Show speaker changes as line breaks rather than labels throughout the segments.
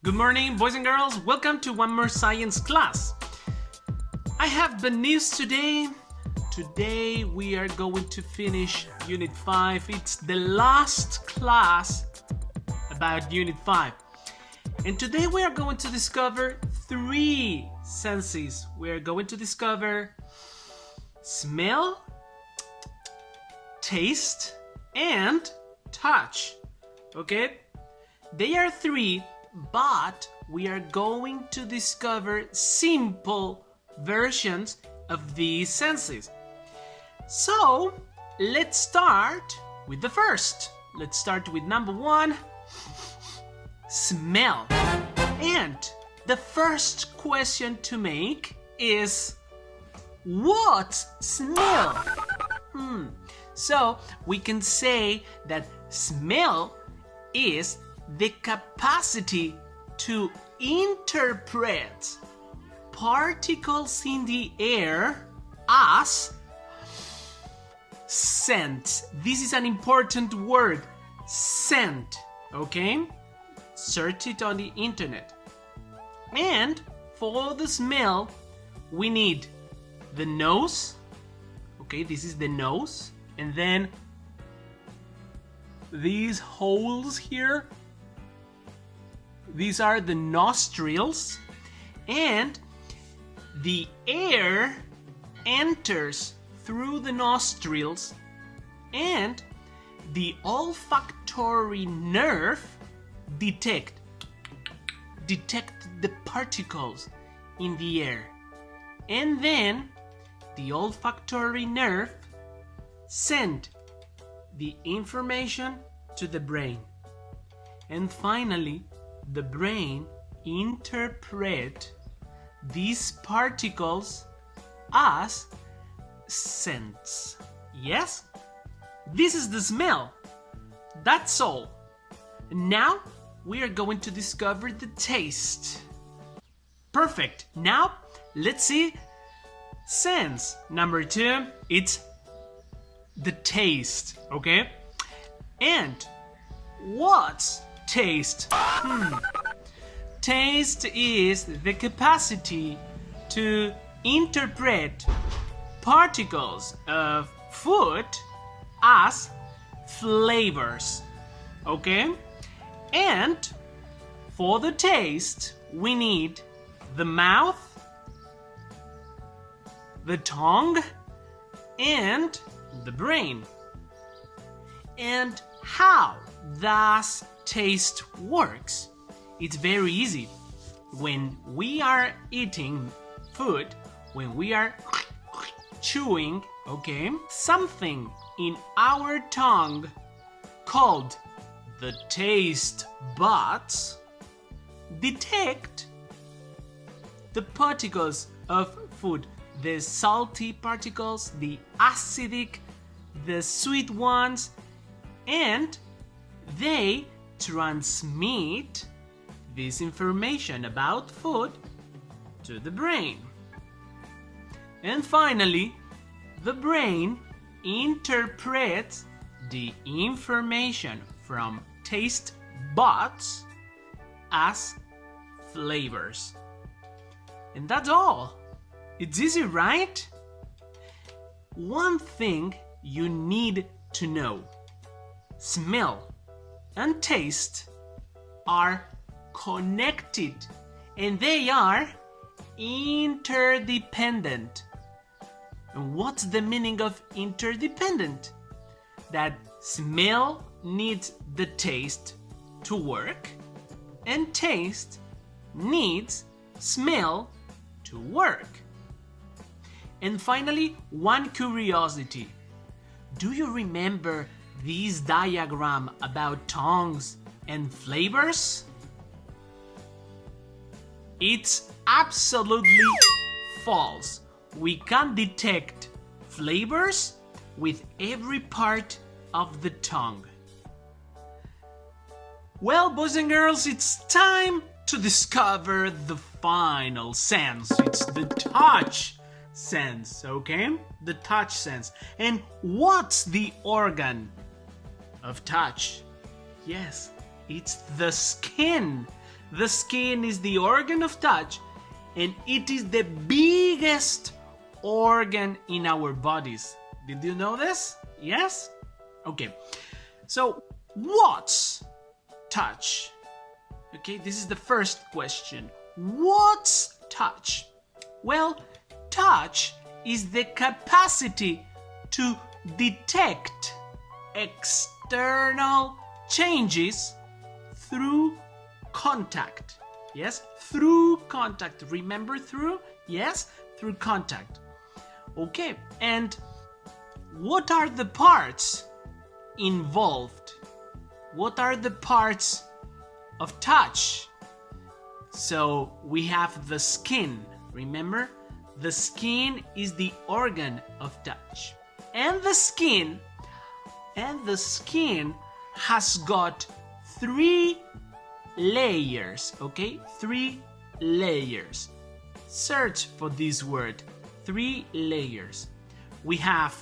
Good morning, boys and girls. Welcome to one more science class. I have the news today. Today we are going to finish Unit 5. It's the last class about Unit 5. And today we are going to discover 3 senses. We are going to discover smell, taste, and touch. Okay? They are 3, but we are going to discover simple versions of these senses. So, let's start with the first. Let's start with number 1, smell. And the first question to make is, what smell? So, we can say that smell is the capacity to interpret particles in the air as scent. This is an important word, scent, okay? Search it on the internet. And for the smell, we need the nose, okay, this is the nose, and then these holes here, these are the nostrils, and the air enters through the nostrils, and the olfactory nerve detect the particles in the air, and then the olfactory nerve send the information to the brain, and finally the brain interpret these particles as scents. Yes? This is the smell. That's all. Now we are going to discover the taste. Perfect. Now let's see sense number 2. It's the taste, okay? And what's taste? Taste is the capacity to interpret particles of food as flavors, okay? And for the taste, we need the mouth, the tongue, and the brain. And how does taste works? It's very easy. When we are eating food, when we are chewing, okay, something in our tongue called the taste buds detect the particles of food, the salty particles, the acidic, the sweet ones, and they transmit this information about food to the brain. And finally, the brain interprets the information from taste buds as flavors. And that's all. It's easy, right? One thing you need to know: smell and taste are connected, and they are interdependent. And what's the meaning of interdependent? That smell needs the taste to work, and taste needs smell to work. And finally, one curiosity. Do you remember this diagram about tongues and flavors? It's absolutely false. We can detect flavors with every part of the tongue. Well, boys and girls, it's time to discover the final sense. It's the touch sense, okay? The touch sense. And what's the organ of touch? Yes, it's the skin. The skin is the organ of touch, and it is the biggest organ in our bodies. Did you know this? Yes? Okay. So, what's touch? Okay, this is the first question. What's touch? Well, touch is the capacity to detect external changes through contact. Yes, through contact. Remember through? Yes, through contact. Okay, and what are the parts involved? What are the parts of touch? So we have the skin. Remember? The skin is the organ of touch. And the skin has got 3 layers, okay? 3 layers. Search for this word. 3 layers. We have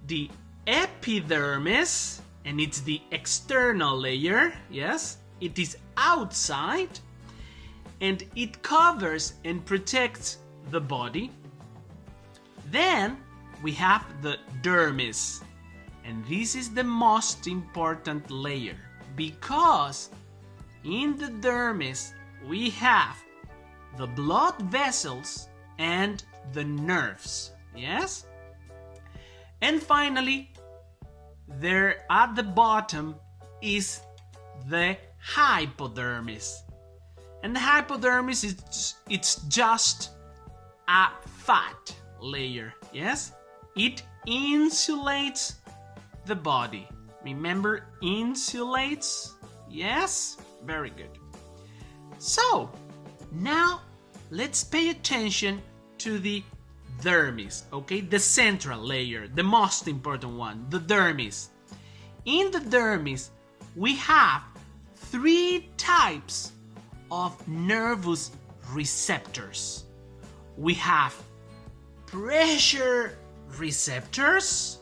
the epidermis, and it's the external layer. Yes, it is outside, and it covers and protects the body. Then we have the dermis, and this is the most important layer, because in the dermis we have the blood vessels and the nerves. Yes? And finally, there at the bottom is the hypodermis. And the hypodermis it's just a fat layer. Yes? It insulates the body. Remember, insulates? Yes? Very good. So, now let's pay attention to the dermis, okay? The central layer, the most important one, the dermis. In the dermis, we have 3 types of nervous receptors. We have pressure receptors,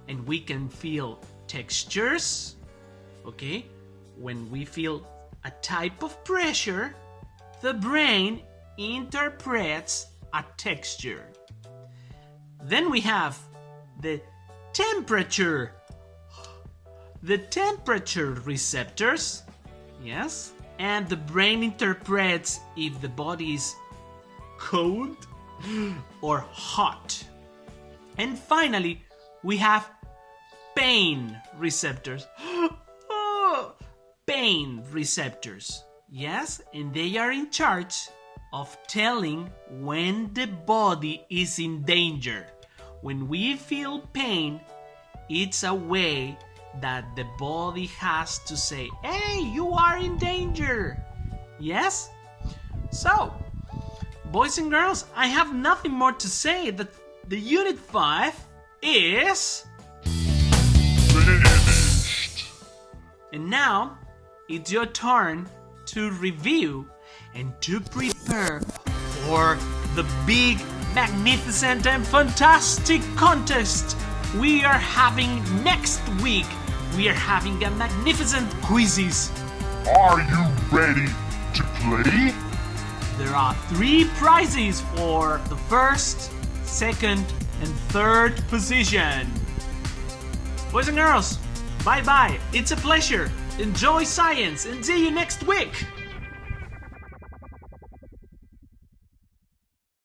and we can feel textures, okay? When we feel a type of pressure, the brain interprets a texture. Then we have the temperature receptors, yes, and the brain interprets if the body is cold or hot. And finally, we have pain receptors. Pain receptors, yes, and they are in charge of telling when the body is in danger. When we feel pain, it's a way that the body has to say, hey, you are in danger. Yes? So, boys and girls, I have nothing more to say. That the Unit 5 is finished. And now, it's your turn to review and to prepare for the big, magnificent and fantastic contest we are having next week. We are having a magnificent quizzes.
Are you ready to play?
There are 3 prizes for the first, second, and third position. Boys and girls, bye-bye. It's a pleasure. Enjoy science and see you next week.